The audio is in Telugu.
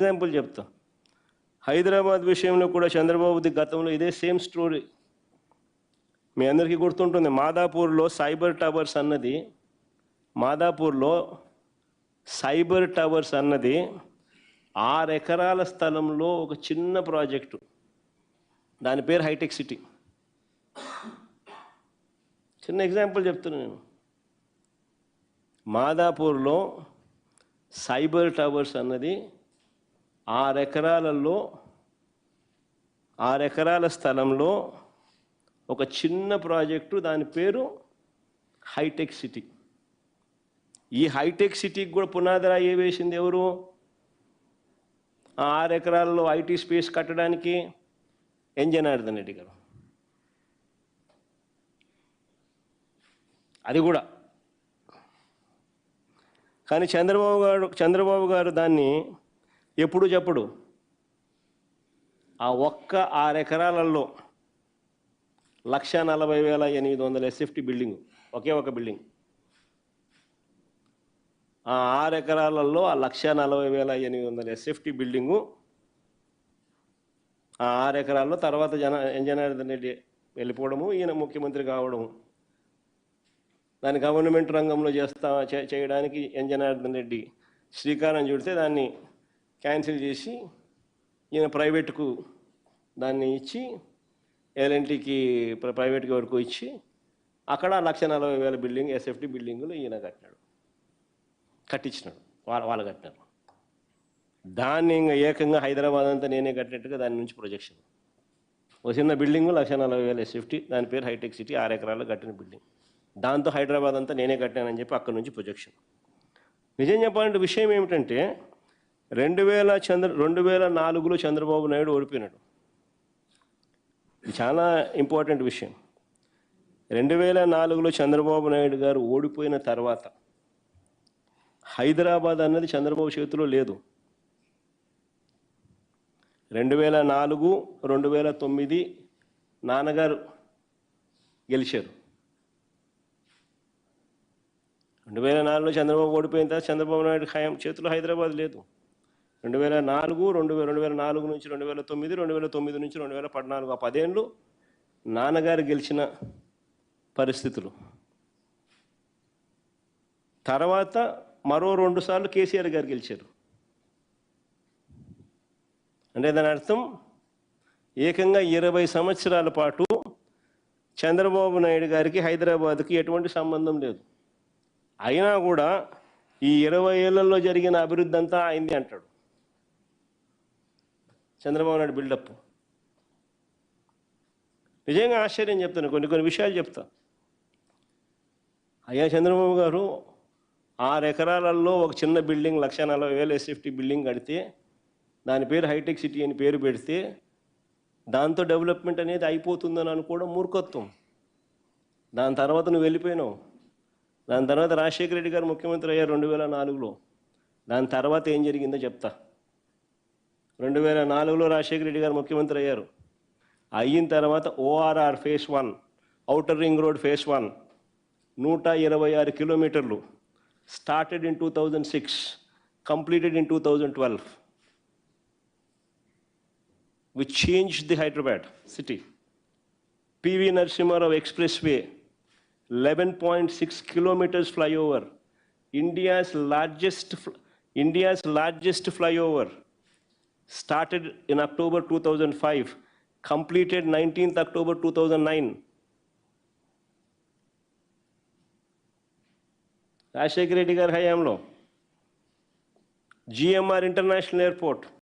ఎగ్జాంపుల్ చెప్తా. హైదరాబాద్ విషయంలో కూడా చంద్రబాబుది గతంలో ఇదే సేమ్ స్టోరీ. మీ అందరికీ గుర్తుంటుంది, మాదాపూర్లో సైబర్ టవర్స్ అన్నది 6 ఎకరాల స్థలంలో ఒక చిన్న ప్రాజెక్టు. దాని పేరు హైటెక్ సిటీ. చిన్న ఎగ్జాంపుల్ చెప్తున్నాను నేను. మాదాపూర్లో సైబర్ టవర్స్ అన్నది 6 ఎకరాల స్థలంలో ఒక చిన్న ప్రాజెక్టు. దాని పేరు హైటెక్ సిటీ. ఈ హైటెక్ సిటీకి కూడా పునాదిరాయి వేసింది ఎవరు? 6 ఎకరాల్లో ఐటీ స్పేస్ కట్టడానికి ఎన్ జనార్దన్ రెడ్డి గారు. అది కూడా. కానీ చంద్రబాబు గారు దాన్ని ఎప్పుడు చెప్పడు. ఆ ఒక్క 6 ఎకరాలలో 1,40,800 ఎస్ఎఫ్టీ బిల్డింగ్, ఒకే ఒక బిల్డింగ్. ఆ 6 ఎకరాలలో ఆ 1,40,800 ఎస్ఎఫ్టీ బిల్డింగు, ఆ 6 ఎకరాల్లో తర్వాత ఎన్ జనార్దన్ రెడ్డి వెళ్ళిపోవడము, ఈయన ముఖ్యమంత్రి కావడము, దాన్ని గవర్నమెంట్ రంగంలో చేయడానికి ఎన్ జనార్దన్ రెడ్డి శ్రీకారం చుడితే దాన్ని క్యాన్సిల్ చేసి ఈయన ప్రైవేటుకు దాన్ని ఇచ్చి, ఎల్ఎన్టీకి ప్రైవేట్కి వరకు ఇచ్చి అక్కడ 1,40,000 బిల్డింగ్ ఎస్ఎఫ్టీ బిల్డింగులు ఈయన కట్టించినాడు. వాళ్ళు కట్టినారు. దాన్ని ఇంకా ఏకంగా హైదరాబాద్ అంతా నేనే కట్టినట్టుగా దాని నుంచి ప్రొజెక్షన్. ఒక చిన్న బిల్డింగు 1,40,000 ఎస్ఎఫ్టీ, దాని పేరు హైటెక్ సిటీ, 6 ఎకరాల్లో కట్టిన బిల్డింగ్. దాంతో హైదరాబాద్ అంతా నేనే కట్టానని చెప్పి అక్కడి నుంచి ప్రొజెక్షన్. నిజం చెప్పాలంటే విషయం ఏమిటంటే 2004లో చంద్రబాబు నాయుడు ఓడిపోయినాడు. ఇది చాలా ఇంపార్టెంట్ విషయం. 2004లో చంద్రబాబు నాయుడు గారు ఓడిపోయిన తర్వాత హైదరాబాద్ అన్నది చంద్రబాబు చేతిలో లేదు. 2004, 2009 నాన్నగారు గెలిచారు. 2004లో చంద్రబాబు ఓడిపోయిన తర్వాత చంద్రబాబు నాయుడు చేతిలో హైదరాబాద్ లేదు. 2004 నుంచి 2009, 2009 నుంచి 2014, ఆ 10 ఏళ్ళు నాన్నగారు గెలిచిన పరిస్థితులు. తర్వాత మరో 2 సార్లు కేసీఆర్ గారు గెలిచారు. అంటే దాని అర్థం ఏకంగా 20 సంవత్సరాల పాటు చంద్రబాబు నాయుడు గారికి హైదరాబాద్కి ఎటువంటి సంబంధం లేదు. అయినా కూడా ఈ 20 ఏళ్లలో జరిగిన అభివృద్ధి అంతా అయింది అంటాడు చంద్రబాబు నాయుడు బిల్డప్. నిజంగా ఆశ్చర్యం చెప్తాను. కొన్ని విషయాలు చెప్తా. అయ్యా చంద్రబాబు గారు 6 ఎకరాలలో ఒక చిన్న బిల్డింగ్ 1,40,000 ఎస్ఎఫ్టీ బిల్డింగ్ కడితే దాని పేరు హైటెక్ సిటీ అని పేరు పెడితే దాంతో డెవలప్మెంట్ అనేది అయిపోతుందని అనుకోవడం మూర్ఖత్వం. దాని తర్వాత నువ్వు వెళ్ళిపోయినావు. దాని తర్వాత రాజశేఖర రెడ్డి గారు ముఖ్యమంత్రి అయ్యారు 2004లో. దాని తర్వాత ఏం జరిగిందో చెప్తా. 2004లో రాజశేఖర రెడ్డి గారు ముఖ్యమంత్రి అయ్యారు. అయిన తర్వాత ORR phase 1, outer ring road phase 1, 126 కిలోమీటర్లు, started in 2006, completed in 2012, which changed the Hyderabad city. PV Narasimha Rao Expressway, 11.6 kilometers flyover, India's largest flyover, started in October 2005, completed 19th October 2009. Rajasekhara Reddy గారి హయాంలో GMR ఇంటర్నేషనల్ ఎయిర్పోర్ట్